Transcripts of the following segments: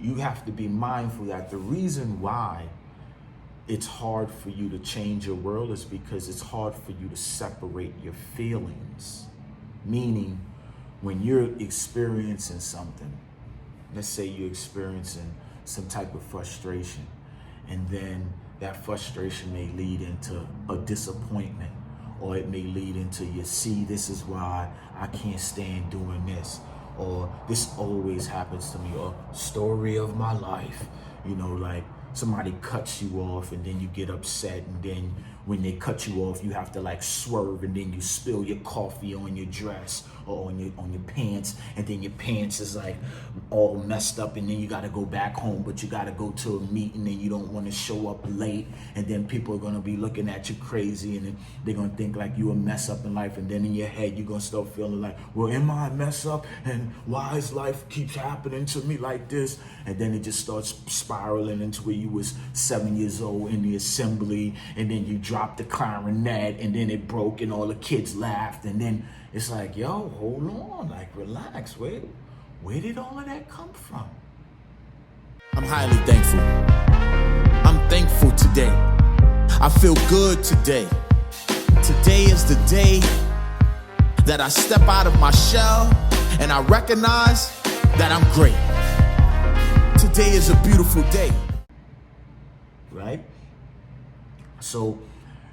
you have to be mindful that the reason why it's hard for you to change your world is because it's hard for you to separate your feelings. Meaning, when you're experiencing something, let's say you're experiencing some type of frustration, and then that frustration may lead into a disappointment, or it may lead into this is why I can't stand doing this, or this always happens to me, or story of my life, like somebody cuts you off and then you get upset, and then when they cut you off, you have to like swerve, and then you spill your coffee on your dress or on your pants, and then your pants is like all messed up, and then you got to go back home, but you got to go to a meeting and you don't want to show up late, and then people are going to be looking at you crazy, and then they're going to think like you a mess up in life, and then in your head you're going to start feeling like, well, am I a mess up, and why is life keeps happening to me like this? And then it just starts spiraling into where you was 7 years old in the assembly, and then you dropped the clarinet, and then it broke, and all the kids laughed, and then it's like, yo, hold on, like relax, where did all of that come from? I'm highly thankful. I'm thankful today. I feel good today. Today is the day that I step out of my shell and I recognize that I'm great. Today is a beautiful day. Right? So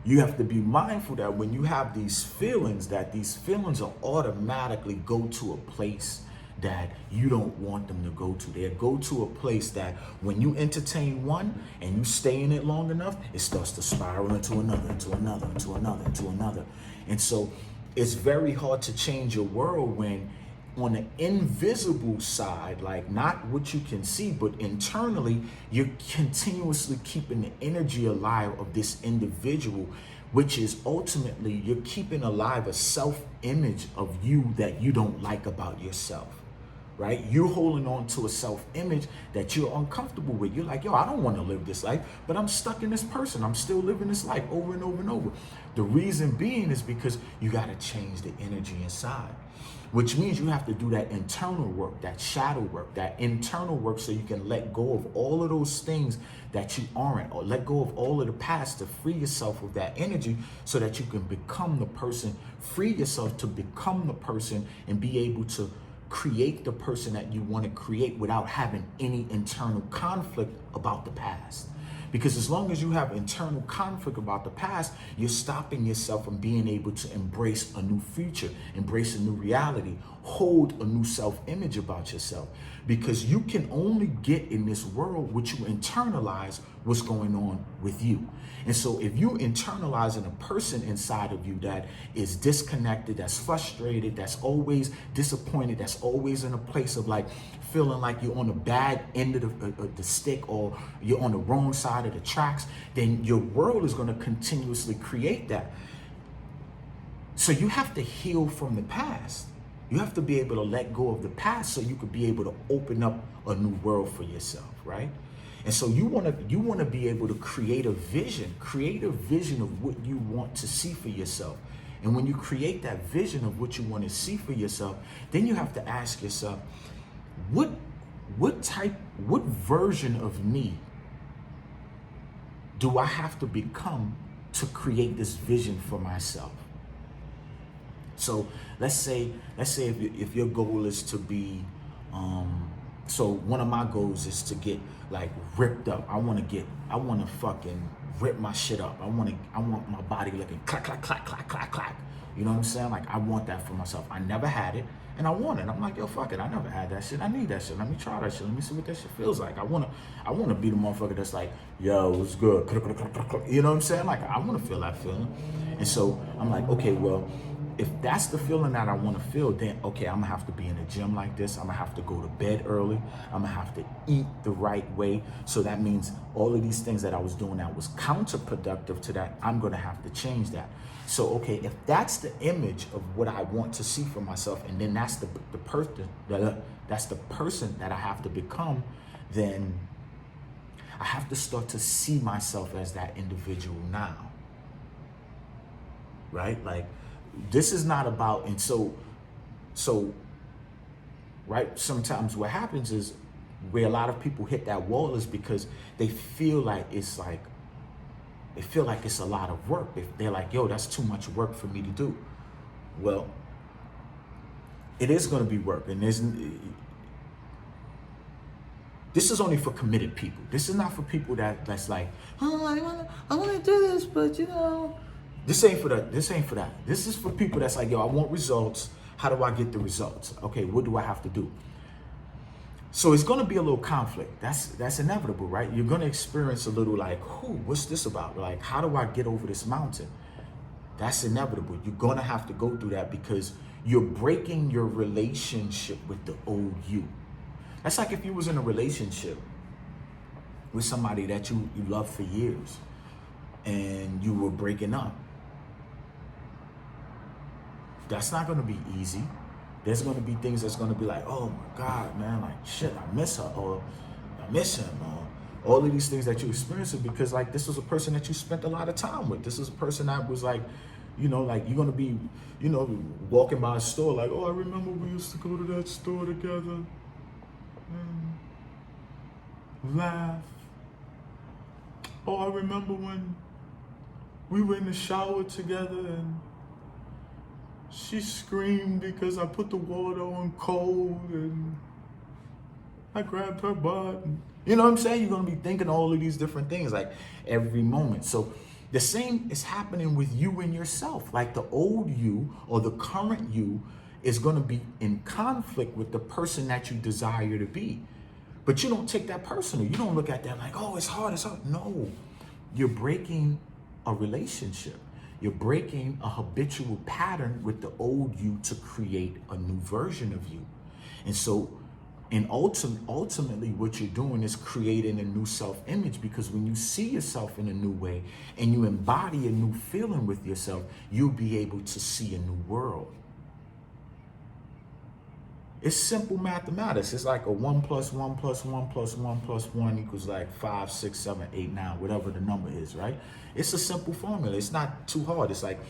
you have to be mindful that when you have these feelings, that these feelings will automatically go to a place that you don't want them to go to. They'll go to a place that when you entertain one and you stay in it long enough, it starts to spiral into another, into another, into another, into another. And so it's very hard to change your world when on the invisible side, like not what you can see, but internally, you're continuously keeping the energy alive of this individual, which is ultimately you're keeping alive a self-image of you that you don't like about yourself, right? You're holding on to a self-image that you're uncomfortable with. You're like, yo, I don't want to live this life, but I'm stuck in this person. I'm still living this life over and over and over. The reason being is because you got to change the energy inside, which means you have to do that internal work, that shadow work, that internal work, so you can let go of all of those things that you aren't, or let go of all of the past to free yourself of that energy so that you can become the person, free yourself to become the person and be able to create the person that you want to create without having any internal conflict about the past. Because as long as you have internal conflict about the past, you're stopping yourself from being able to embrace a new future, embrace a new reality, hold a new self-image about yourself. Because you can only get in this world what you internalize what's going on with you. And so if you internalizing a person inside of you that is disconnected, that's frustrated, that's always disappointed, that's always in a place of like feeling like you're on the bad end of the stick, or you're on the wrong side of the tracks, then your world is going to continuously create that. So you have to heal from the past. You have to be able to let go of the past so you could be able to open up a new world for yourself, right? And so you want to be able to create a vision of what you want to see for yourself. And when you create that vision of what you want to see for yourself, then you have to ask yourself, what version of me do I have to become to create this vision for myself? So let's say if your goal is to be, so one of my goals is to get like ripped up. I want to fucking rip my shit up. I want my body looking clack, clack, clack, clack, clack, clack. You know what I'm saying? Like I want that for myself. I never had it and I want it. I'm like, yo, fuck it. I never had that shit. I need that shit. Let me try that shit. Let me see what that shit feels like. I want to be the motherfucker that's like, yo, what's good? You know what I'm saying? Like I want to feel that feeling. And so I'm like, okay, well, if that's the feeling that I want to feel, then okay, I'm gonna have to be in the gym like this. I'm gonna have to go to bed early. I'm gonna have to eat the right way. So that means all of these things that I was doing that was counterproductive to that, I'm gonna have to change that. So okay, if that's the image of what I want to see for myself, and then that's the person that I have to become, then I have to start to see myself as that individual now. Right? Like, this is not about, and so right, sometimes what happens is where a lot of people hit that wall is because they feel like it's a lot of work. They're like, yo, that's too much work for me to do. Well, it is going to be work, and this is only for committed people. This is not for people that's like, oh, I want to do this, but this ain't for that. This ain't for that. This is for people that's like, yo, I want results. How do I get the results? Okay, what do I have to do? So it's going to be a little conflict. That's inevitable, right? You're going to experience a little like, what's this about? Like, how do I get over this mountain? That's inevitable. You're going to have to go through that because you're breaking your relationship with the old you. That's like if you was in a relationship with somebody that you loved for years and you were breaking up. That's not going to be easy. There's going to be things that's going to be like, oh my God, man, like shit, I miss her, or I miss him, or all of these things that you experience because like this was a person that you spent a lot of time with. This is a person that was like, like you're going to be, walking by a store like, oh, I remember we used to go to that store together. Laugh. Oh, I remember when we were in the shower together and she screamed because I put the water on cold and I grabbed her butt. You know what I'm saying? You're going to be thinking all of these different things like every moment. So the same is happening with you and yourself. Like the old you or the current you is going to be in conflict with the person that you desire to be. But you don't take that personal. You don't look at that like, oh, it's hard, it's hard. No, you're breaking a relationship. You're breaking a habitual pattern with the old you to create a new version of you. And so, ultimately, what you're doing is creating a new self-image, because when you see yourself in a new way and you embody a new feeling with yourself, you'll be able to see a new world. It's simple mathematics. It's like a 1 + 1 + 1 + 1 + 1 equals like 5, 6, 7, 8, 9, whatever the number is, right? It's a simple formula. It's not too hard. It's like,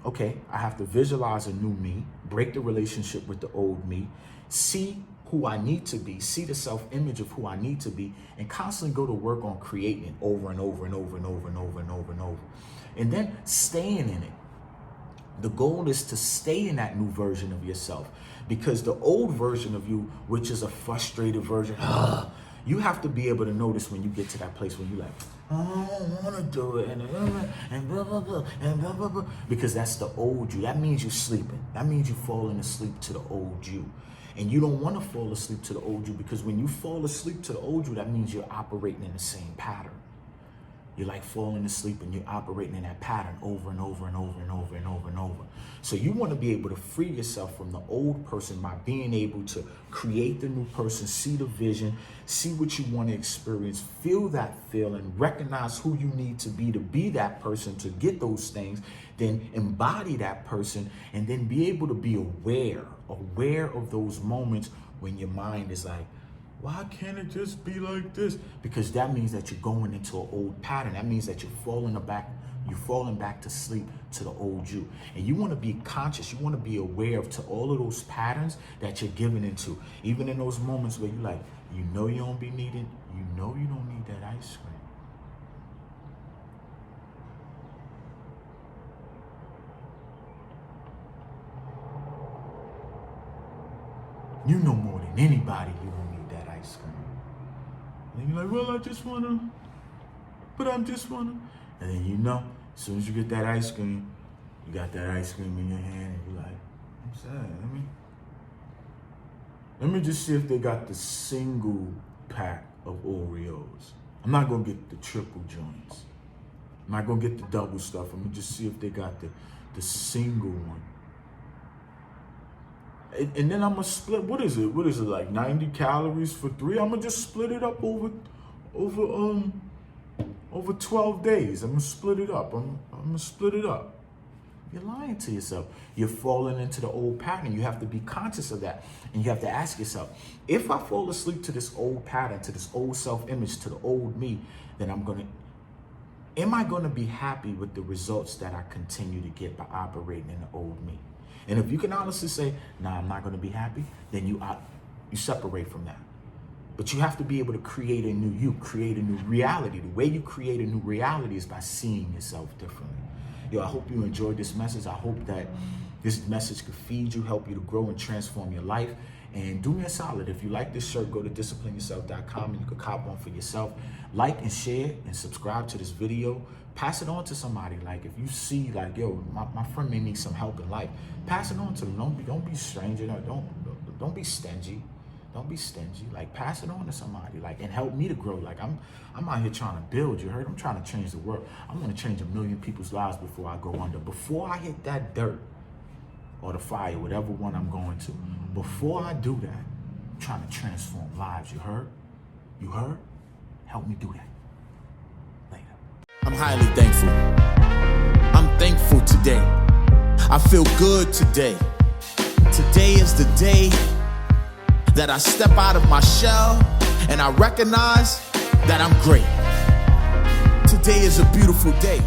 okay, I have to visualize a new me, break the relationship with the old me, see who I need to be, see the self-image of who I need to be, and constantly go to work on creating it over and over and over and over and over and over and over. And then staying in it. The goal is to stay in that new version of yourself, because the old version of you, which is a frustrated version, you have to be able to notice when you get to that place where you're like, oh, I don't want to do it, and blah, blah, blah, and blah, blah, blah, because that's the old you. That means you're sleeping. That means you're falling asleep to the old you. And you don't want to fall asleep to the old you, because when you fall asleep to the old you, that means you're operating in the same pattern. You're like falling asleep and you're operating in that pattern over and over and over and over and over and over. So you want to be able to free yourself from the old person by being able to create the new person, see the vision, see what you want to experience, feel that feeling, recognize who you need to be that person to get those things, then embody that person, and then be able to be aware of those moments when your mind is like, why can't it just be like this? Because that means that you're going into an old pattern. That means that you're falling back to sleep to the old you. And you want to be conscious. You want to be aware of to all of those patterns that you're giving into. Even in those moments where you're like, you don't be needing, you don't need that ice cream. You know more than anybody you don't need that ice cream. And you're like, well, I just want to. And then as soon as you get that ice cream, you got that ice cream in your hand and you're like, I'm sad. Let me just see if they got the single pack of Oreos. I'm not going to get the triple joints. I'm not going to get the double stuff. I'm going to just see if they got the single one. And then I'm going to split, what is it, like 90 calories for 3? I'm going to just split it up over 12 days. I'm going to split it up. I'm going to split it up. You're lying to yourself. You're falling into the old pattern. You have to be conscious of that. And you have to ask yourself, if I fall asleep to this old pattern, to this old self-image, to the old me, then am I going to be happy with the results that I continue to get by operating in the old me? And if you can honestly say, nah, I'm not going to be happy, then you separate from that. But you have to be able to create a new you, create a new reality. The way you create a new reality is by seeing yourself differently. Yo, I hope you enjoyed this message. I hope that this message could feed you, help you to grow and transform your life. And do me a solid. If you like this shirt, go to disciplineyourself.com and you can cop one for yourself. Like and share and subscribe to this video. Pass it on to somebody. Like if you see like, yo, my friend may need some help in life, pass it on to them. Don't be a stranger. Don't be stingy. Don't be stingy. Like pass it on to somebody. Like and help me to grow. Like I'm out here trying to build. You heard? I'm trying to change the world. I'm gonna change 1 million people's lives before I go under. Before I hit that dirt or the fire, whatever one I'm going to. Before I do that, I'm trying to transform lives. You heard? You heard? Help me do that. Later. I'm highly thankful. I'm thankful today. I feel good today. Today is the day that I step out of my shell and I recognize that I'm great. Today is a beautiful day.